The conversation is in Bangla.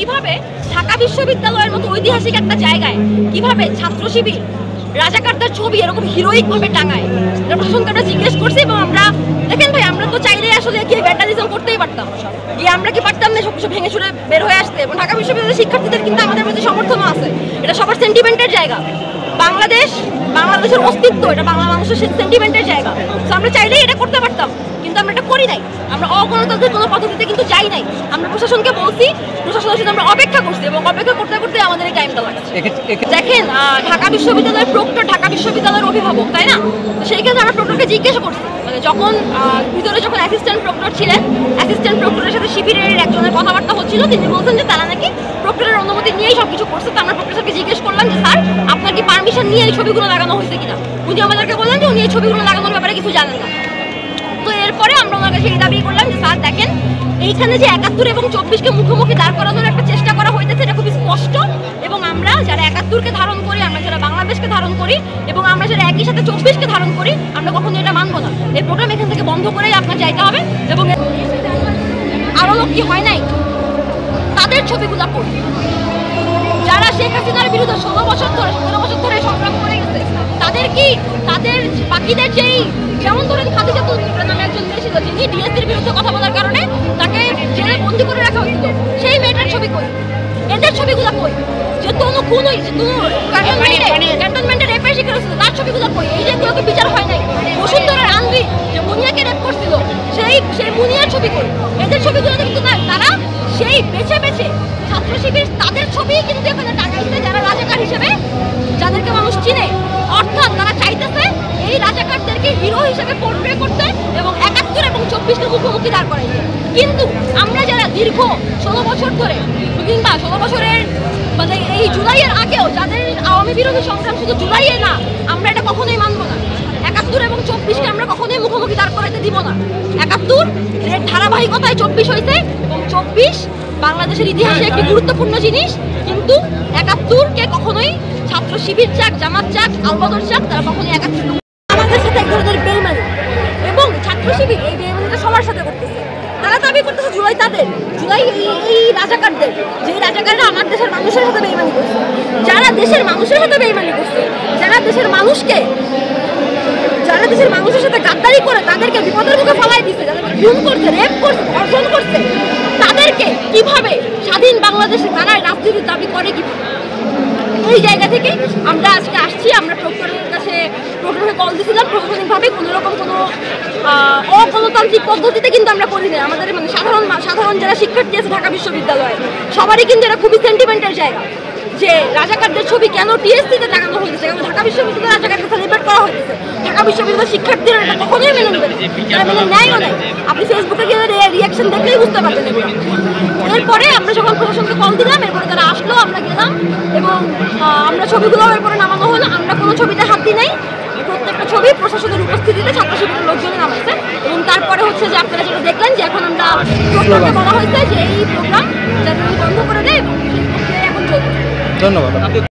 কিভাবে ঢাকা বিশ্ববিদ্যালয়ের মতো ঐতিহাসিক একটা জায়গায় কিভাবে ছাত্র শিবির রাজাকারদের ছবি এরকম হিরোইক ভাবে টাঙায়, এটা প্রশাসনকে আমরা জিজ্ঞেস করছি। এবং আমরা দেখেন ভাই, আমরা তো চাইলে আসলে গিয়ে ভ্যান্ডালিজম করতেই পারতাম, গিয়ে আমরা কি পারতাম না সবকিছু ভেঙে চুরে বের হয়ে আসতে। এবং ঢাকা বিশ্ববিদ্যালয়ের শিক্ষার্থীদের কিন্তু আমাদের প্রতি সমর্থনও আছে, এটা সবার সেন্টিমেন্টের জায়গা। বাংলাদেশের অস্তিত্ব, এটা বাংলা মানুষের সেন্টিমেন্টের জায়গা। তো আমরা চাইলেই এটা করতে পারতাম, কিন্তু আমরা এটা করি নাই। আমরা অগণতান্ত্রিক কোনো পদ্ধতিতে কিন্তু যাই নাই। আমরা প্রশাসনকে বলছি, প্রশাসনের সাথে আমরা অপেক্ষা করছি, এবং অপেক্ষা করতে করতে আমাদের এই টাইমটা লাগছে। দেখেন, ঢাকা বিশ্ববিদ্যালয়ের প্রক্টর ঢাকা বিশ্ববিদ্যালয়ের অভিভাবক, তাই না? সেই ক্ষেত্রে আমরা প্রক্টরকে জিজ্ঞেস করছি, মানে যখন ভিতরে যখন অ্যাসিস্ট্যান্ট প্রক্টর ছিলেন, অ্যাসিস্ট্যান্ট প্রক্টরের সাথে শিবিরের একজনের কথাবার্তা হচ্ছিল, তিনি বলছেন যে তারা নাকি প্রক্টরের অনুমতি নিয়েই সবকিছু করছে। তো আমরা প্রক্টর স্যারকে জিজ্ঞেস করলাম যে স্যার, আপনার কি পারমিশন নিয়ে এই ছবিগুলো লাগানো হয়েছে কিনা? উনি আমাদেরকে বললেন যে উনি এই ছবিগুলো লাগানোর ব্যাপারে কিছু জানেন না। তো এরপরে আমরা ওনার কাছে এই দাবি করলাম যে স্যার দেখেন, এইখানে যে ৭১ এবং ২৪কে মুখোমুখি দাঁড় করানোর একটা চেষ্টা করা হইতেছে, এটা খুবই স্পষ্ট। এবং আমরা যারা ৭১কে ধারণ করি, আমরা যারা বাংলাদেশকে ধারণ করি, এবং আমরা যারা একই সাথে ২৪কে ধারণ করি, আমরা কখনো এটা মানবো না। এই প্রোগ্রাম এখান থেকে বন্ধ করেই আপনার যাইতে হবে। এবং আরো লোক কি হয় নাই, তাদের ছবিগুলো পড়ি, যারা শেখ হাসিনার বিরুদ্ধে ১৬ বছর ধরে ১৭ বছর ধরে সংগ্রাম করে গেছে, তাদের বাকিদের যেই, যেমন ধরেন খাদিজাতুল কুবরা নামে একজন মেয়ে ছিল, যিনি ডিএসসির বিরুদ্ধে কথা বলার কারণে তাকে জেলে বন্দি করে রাখা হয়েছিল, সেই মেয়েটার ছবি কই? এদের ছবিগুলো কই? যে তনু খুন হয়েছে, ক্যান্টনমেন্টে রেপের শিকার হয়েছিল, তার ছবিগুলো কই? এই যে এগুলোকে বিচার হয় নাই। বসুন্ধরার আনবি যে মুনিয়াকে রেপ করছিল, সেই মুনিয়ার ছবি কই? এদের ছবিগুলো কিন্তু না। তারা সেই বেছে বেছে ছাত্র শিবির তাদের ছবি কিন্তু এখানে টাঙাইছে, যারা রাজাকার হিসেবে, যাদেরকে মানুষ চিনে। অর্থাৎ তারা চাইতেছে এই রাজাকারদেরকে হিরো হিসেবে পোর্ট্রে করতে এবং ৭১ এবং ২৪কে মুখোমুখি দাঁড় করাইতে। কিন্তু আমরা যারা দীর্ঘ ১৬ বছর ধরে, কিংবা ১৬ বছরের মানে এই জুলাইয়ের আগেও যাদের আওয়ামী বিরোধী সংগ্রাম শুধু জুলাইয়ে না, আমরা এটা কখনোই মানবো না। ৭১ এবং ২৪কে আমরা কখনোই মুখোমুখি দাঁড় করাইতে দিব না। ৭১ এর ধারাবাহিকতায় ২৪ হয়েছে, এবং ২৪ বাংলাদেশের ইতিহাসে একটি গুরুত্বপূর্ণ জিনিস। কিন্তু ৭১কে কখনোই ছাত্র শিবির চাক, জামাত চাক, আলবদর চাক, তারা কখনোই ৭১ আমাদের সাথে এক ধরনের বেইমানি, এবং ছাত্র শিবির এই বেইমানিটা সবার সাথে করতেছে। তারা দাবি করতেছে জুলাই তাদের, জুলাই এই রাজাকারদের, যে রাজাকাররা আমার দেশের মানুষের সাথে বেইমানি করছে, যারা দেশের মানুষের সাথে বেইমানি করছে, যারা দেশের মানুষের সাথে গাদ্দারি করে তাদেরকে বিপদের মুখে ফেলাই দিচ্ছে, যাদেরকে খুন করছে, রেপ করছে, ধর্ষণ করছে, তাদেরকে কিভাবে স্বাধীন বাংলাদেশে তারা রাজনীতির দাবি করে কিভাবে? এই জায়গা থেকে আমরা আজকে আসছি। আমরা প্রক্টরের কাছে প্রক্টরকে কল দিয়েছিলাম, প্রশাসনিকভাবে কোনোরকম কোনো অগণতান্ত্রিক পদ্ধতিতে কিন্তু আমরা করি না। আমাদের মানে সাধারণ যারা শিক্ষার্থী আছে ঢাকা বিশ্ববিদ্যালয়ে, সবারই কিন্তু এটা খুবই সেন্টিমেন্টের জায়গা যে রাজাকারদের ছবি কেন টিএসসিতে লাগানো হয়েছে, কেন ঢাকা বিশ্ববিদ্যালয়ে রাজাকারকে সেলিব্রেট করা হয়েছে। ঢাকা বিশ্ববিদ্যালয়ের শিক্ষার্থীরা এটা কখনোই মেনে নেবেন, মেনে নেয়ও নাই। আপনি ফেসবুকে গিয়ে রিয়াকশন দেখলেই বুঝতে পারবেন এগুলো। এরপরে আমরা যখন প্রশাসনকে কল দিলাম, এরপরে তারা আসলো, আমরা গেলাম, এবং আমরা ছবিগুলো এরপরে নামানো হলো। আমরা কোনো ছবিতে হাত দিই নাই, প্রত্যেকটা ছবি প্রশাসনের উপস্থিতিতে ছাত্র শিবিরের লোকজনে নামাইছে। এবং তারপরে হচ্ছে যে আপনারা যেটা দেখলেন যে এখন আমরা প্রোগ্রামে বলা হয়েছে যে এই প্রোগ্রাম যাতে বন্ধ করে দেয়, এবং এখন চলছে। ধন্যবাদ।